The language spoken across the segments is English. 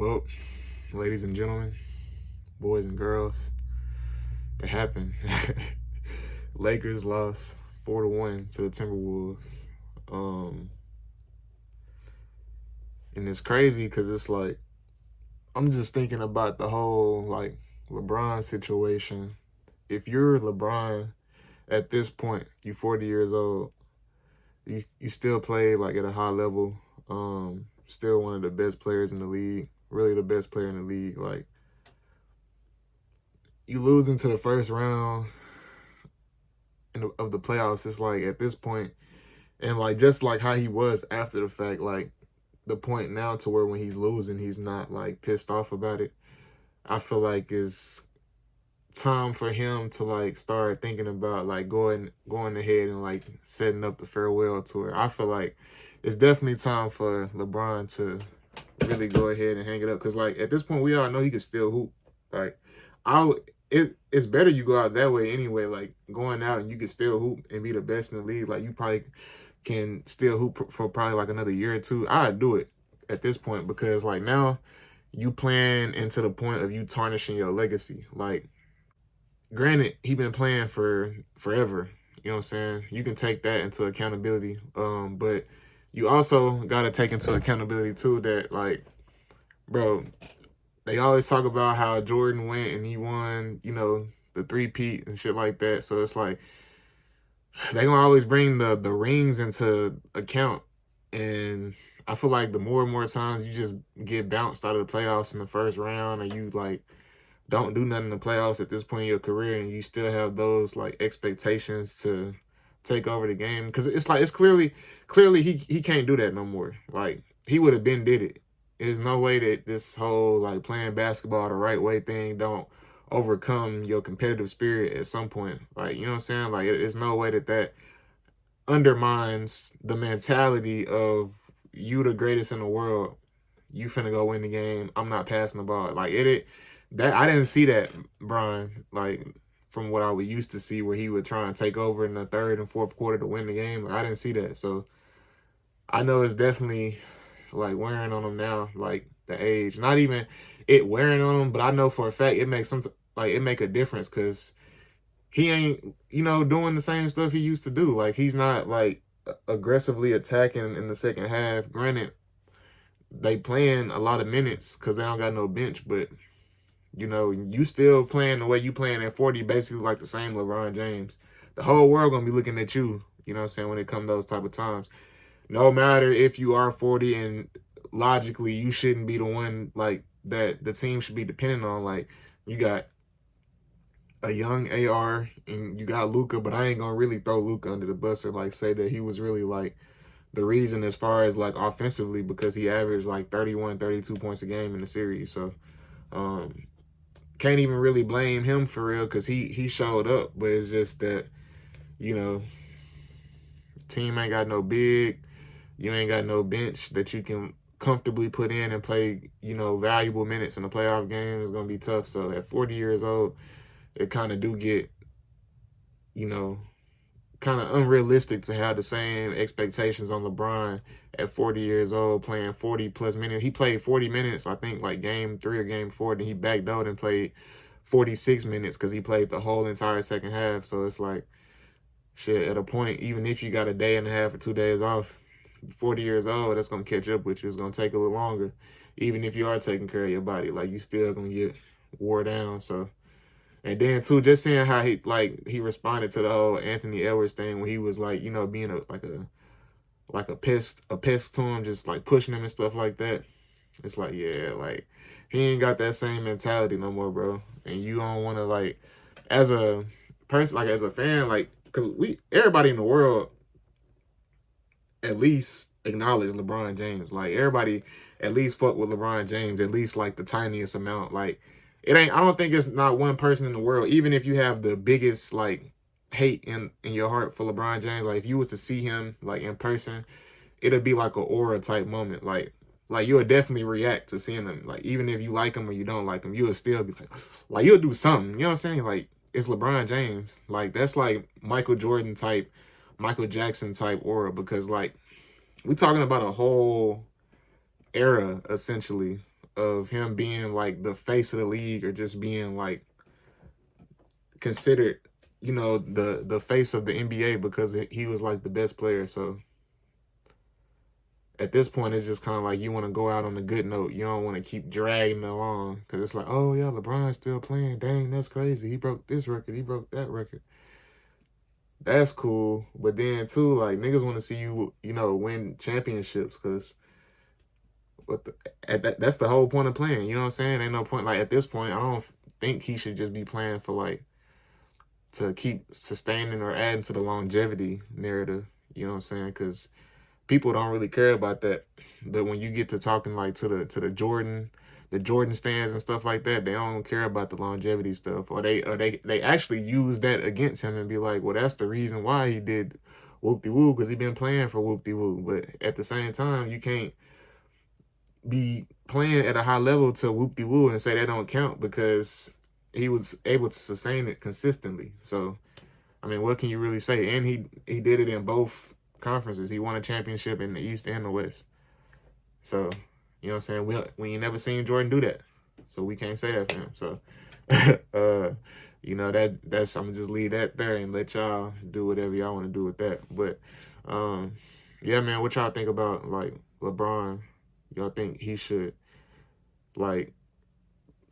Well, ladies and gentlemen, boys and girls, it happened. Lakers lost 4-1 to the Timberwolves. Um, and it's crazy because it's like I'm just thinking about the whole like LeBron situation. If you're LeBron at this point, you 40 years old, you still play like at a high level. Still one of the best players in the league, really the best player in the league. Like you lose into the first round of the playoffs. It's like at this point, and like just like how he was after the fact, like the point now to where when he's losing, he's not like pissed off about it. I feel like it's time for him to like start thinking about like going ahead and like setting up the farewell tour. I feel like it's definitely time for LeBron to really go ahead and hang it up because like at this point we all know he can still hoop. Like it's better you go out that way anyway. Like going out and you can still hoop and be the best in the league. Like you probably can still hoop for probably like another year or two. I'd do it at this point because like now you playing into the point of you tarnishing your legacy. Like granted, he been playing for forever. You know what I'm saying? You can take that into accountability. But you also gotta take into accountability too that like, bro, they always talk about how Jordan went and he won, the three-peat and shit like that. So it's like they gonna always bring the rings into account. And I feel like the more and more times you just get bounced out of the playoffs in the first round and you like don't do nothing in the playoffs at this point in your career and you still have those like expectations to take over the game. Cause it's like it's clearly he can't do that no more. Like he would have been did it. There's no way that this whole like playing basketball the right way thing don't overcome your competitive spirit at some point. Like, you know what I'm saying? Like it's no way that undermines the mentality of you the greatest in the world. You finna go win the game. I'm not passing the ball. Like that I didn't see that, Brian, like from what I would used to see where he would try and take over in the third and fourth quarter to win the game. Like, I didn't see that. So I know it's definitely like wearing on him now, like the age. Not even it wearing on him, but I know for a fact it makes it make a difference because he ain't, doing the same stuff he used to do. Like he's not like aggressively attacking in the second half. Granted, they playing a lot of minutes because they don't got no bench, but you still playing the way you playing at 40, basically like the same LeBron James. The whole world gonna be looking at you, you know what I'm saying, when it comes those type of times. No matter if you are 40 and logically you shouldn't be the one like that the team should be dependent on. Like you got a young AR and you got Luka, but I ain't gonna really throw Luka under the bus or like say that he was really like the reason as far as like offensively because he averaged like 31, 32 points a game in the series. So can't even really blame him for real because he showed up, but it's just that, team ain't got no big, you ain't got no bench that you can comfortably put in and play, valuable minutes in a playoff game is gonna be tough. So at 40 years old, it kind of do get, you know, kind of unrealistic to have the same expectations on LeBron at 40 years old playing 40 plus minutes. He played 40 minutes, I think, like game 3 or game 4. Then he backed out and played 46 minutes because he played the whole entire second half. So it's like, shit, at a point, even if you got a day and a half or 2 days off, 40 years old, that's going to catch up with you. It's going to take a little longer. Even if you are taking care of your body, like, you still going to get wore down. So, and then too, just seeing how he responded to the whole Anthony Edwards thing when he was like, being a pest to him, just like pushing him and stuff like that. It's like, yeah, like he ain't got that same mentality no more, bro. And you don't want to like, as a person, like as a fan, like, because everybody in the world at least acknowledge LeBron James. Like everybody at least fuck with LeBron James, at least like the tiniest amount. Like I don't think it's not one person in the world, even if you have the biggest like hate in your heart for LeBron James, like if you was to see him like in person, it'll be like a aura type moment. Like you'll definitely react to seeing him. Like even if you like him or you don't like him, you'll still be like you'll do something. You know what I'm saying? Like it's LeBron James. Like that's like Michael Jordan type, Michael Jackson type aura because like we're talking about a whole era essentially of him being like the face of the league or just being like considered, the face of the NBA because he was like the best player. So at this point, it's just kind of like you want to go out on a good note. You don't want to keep dragging it along because it's like, oh yeah, LeBron's still playing. Dang, that's crazy. He broke this record. He broke that record. That's cool. But then too, like niggas want to see you, win championships because that's the whole point of playing. You know what I'm saying? Ain't no point. Like at this point, I don't think he should just be playing for like to keep sustaining or adding to the longevity narrative. You know what I'm saying? Because people don't really care about that. But when you get to talking like to the Jordan stands and stuff like that, they don't care about the longevity stuff, or they actually use that against him and be like, well, that's the reason why he did whoop de woo because he been playing for whoop de woo. But at the same time, you can't be playing at a high level to whoop de woo and say that don't count because he was able to sustain it consistently. So I mean, what can you really say? And he did it in both conferences. He won a championship in the East and the West. So, you know what I'm saying? We ain't never seen Jordan do that. So we can't say that for him. So, that's I'm gonna just leave that there and let y'all do whatever y'all want to do with that. But, yeah, man, what y'all think about like LeBron? Y'all think he should like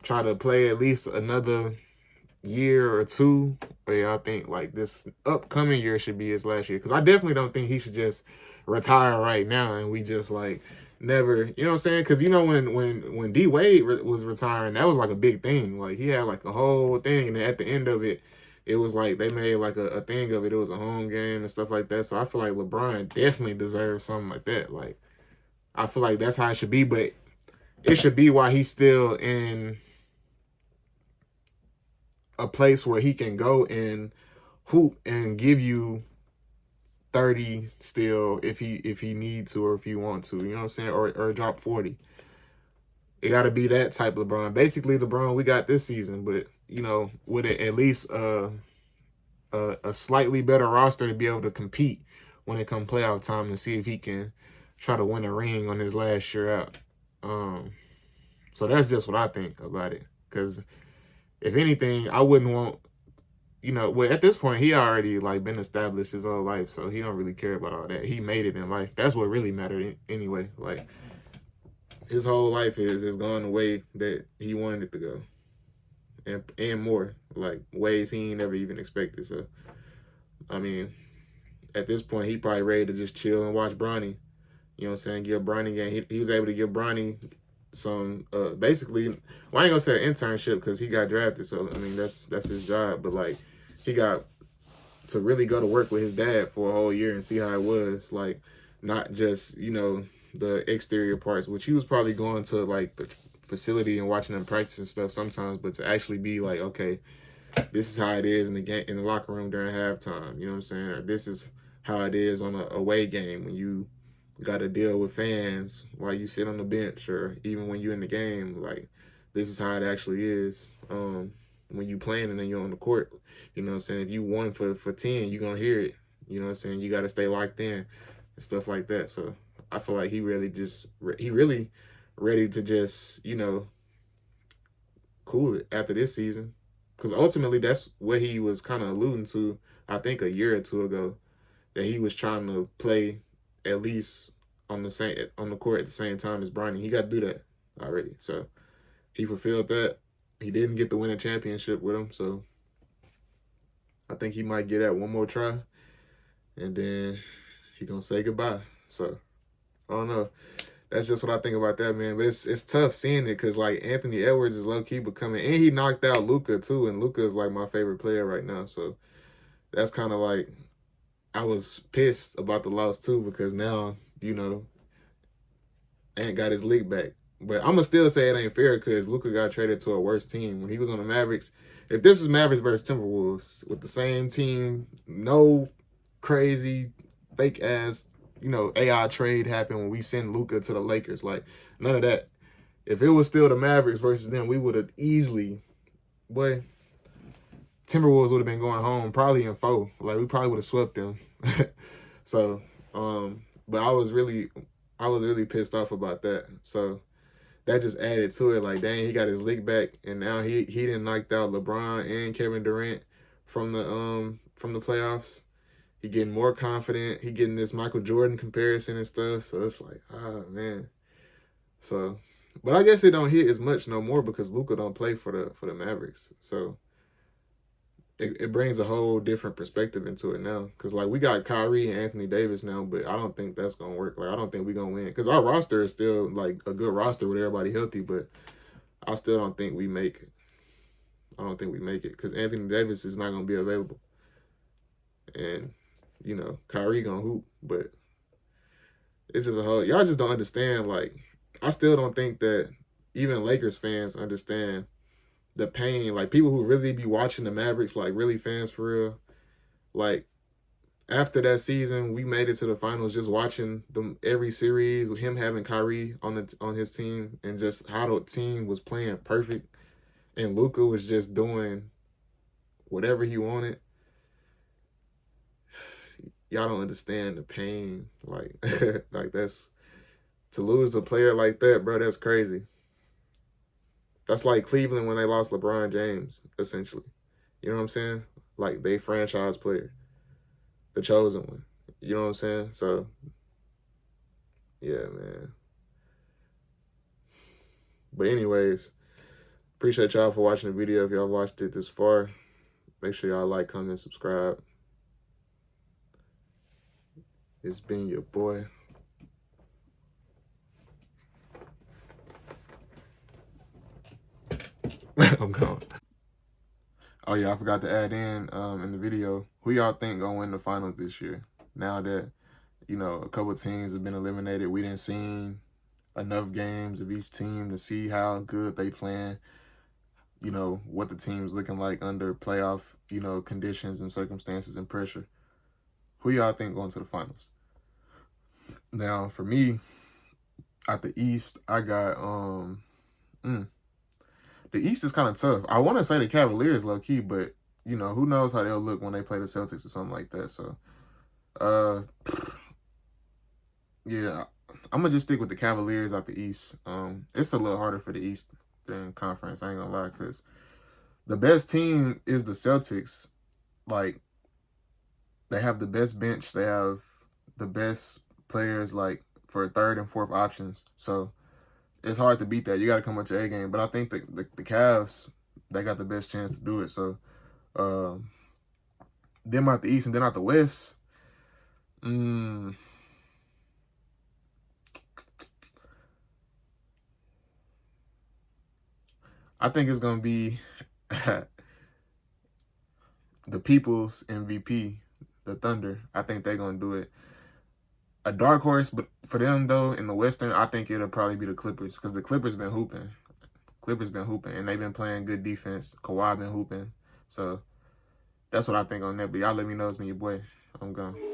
try to play at least another year or two, or y'all think like this upcoming year should be his last year? Because I definitely don't think he should just retire right now and we just like never, you know what I'm saying? Because when D Wade was retiring, that was like a big thing. Like he had like a whole thing, and at the end of it, it was like they made like a thing of it. It was a home game and stuff like that. So I feel like LeBron definitely deserves something like that. Like I feel like that's how it should be, but it should be while he's still in a place where he can go and hoop and give you 30 still if he needs to or if he want to, you know what I'm saying? Or drop 40. It got to be that type of LeBron. Basically, LeBron we got this season, but with at least a slightly better roster to be able to compete when it comes playoff time and see if he can try to win a ring on his last year out. So that's just what I think about it. Because if anything, I wouldn't want, well, at this point, he already like been established his whole life, so he don't really care about all that. He made it in life. That's what really mattered anyway. Like his whole life is gone the way that he wanted it to go, and more like ways he ain't never even expected. So, I mean, at this point, he probably ready to just chill and watch Bronny. You know what I'm saying? Give Bronny game. He was able to give Bronny some basically, well, I ain't gonna say an internship because he got drafted, so I mean that's his job, but like he got to really go to work with his dad for a whole year and see how it was, like not just the exterior parts, which he was probably going to like the facility and watching them practice and stuff sometimes, but to actually be like, okay, this is how it is in the game, in the locker room during halftime, you know what I'm saying, or this is how it is on a away game when you got to deal with fans while you sit on the bench, or even when you're in the game. Like this is how it actually is when you playing and then you're on the court. You know what I'm saying? If you won for 10, you're gonna hear it. You know what I'm saying? You got to stay locked in and stuff like that. So I feel like he really ready to just cool it after this season, because ultimately that's what he was kind of alluding to, I think a year or two ago, that he was trying to play at least on the court at the same time as Bronny. He got to do that already. So he fulfilled that. He didn't get to win a championship with him, so I think he might get that one more try, and then he gonna say goodbye. So I don't know. That's just what I think about that, man. But it's tough seeing it because like Anthony Edwards is low key becoming, and he knocked out Luka too, and Luka is like my favorite player right now. So that's kind of like, I was pissed about the loss too because now ain't got his league back. But I'm gonna still say it ain't fair because Luka got traded to a worse team when he was on the Mavericks. If this is Mavericks versus Timberwolves with the same team, no crazy fake ass AI trade happened when we send Luka to the Lakers. Like none of that. If it was still the Mavericks versus them, we would have easily, boy, Timberwolves would have been going home probably in 4. Like we probably would have swept them. So, but I was really pissed off about that. So that just added to it. Like, dang, he got his lick back, and now he done knocked out LeBron and Kevin Durant from the playoffs. He getting more confident. He getting this Michael Jordan comparison and stuff. So it's like, ah, man. So, but I guess it don't hit as much no more because Luka don't play for the Mavericks. So it brings a whole different perspective into it now. Because like we got Kyrie and Anthony Davis now, but I don't think that's gonna work. Like I don't think we're gonna win. Because our roster is still like a good roster with everybody healthy, but I still don't think we make it. I don't think we make it because Anthony Davis is not gonna be available, and you know Kyrie gonna hoop, but it's just a whole. Y'all just don't understand. Like I still don't think that even Lakers fans understand the pain. Like people who really be watching the Mavericks, like really fans for real. Like after that season, we made it to the finals. Just watching them every series with him having Kyrie on his team and just how the team was playing perfect, and Luka was just doing whatever he wanted. Y'all don't understand the pain. Like like that's to lose a player like that, bro. That's crazy. That's like Cleveland when they lost LeBron James, essentially. You know what I'm saying? Like they franchise player, the chosen one. You know what I'm saying? So, yeah, man. But anyways, appreciate y'all for watching the video. If y'all watched it this far, make sure y'all like, comment, subscribe. It's been your boy. I'm gone. Oh yeah, I forgot to add in the video, who y'all think gonna win the finals this year? Now that, you know, a couple teams have been eliminated, we didn't see enough games of each team to see how good they playing, you know, what the team's looking like under playoff, you know, conditions and circumstances and pressure. Who y'all think going to the finals? Now, for me, at the East, I got the East is kind of tough. I want to say the Cavaliers low key, but you know, who knows how they'll look when they play the Celtics or something like that. So, yeah, I'm gonna just stick with the Cavaliers out the East. It's a little harder for the East than Conference. I ain't gonna lie, because the best team is the Celtics. Like, they have the best bench. They have the best players, like, for third and fourth options. So, it's hard to beat that. You got to come with your A game. But I think the Cavs, they got the best chance to do it. So, them out the East and then out the West, I think it's going to be the people's MVP, the Thunder. I think they're going to do it. A dark horse, but for them, though, in the Western, I think it'll probably be the Clippers because the Clippers been hooping. And they've been playing good defense. Kawhi been hooping. So that's what I think on that. But y'all let me know. It's been your boy. I'm gone.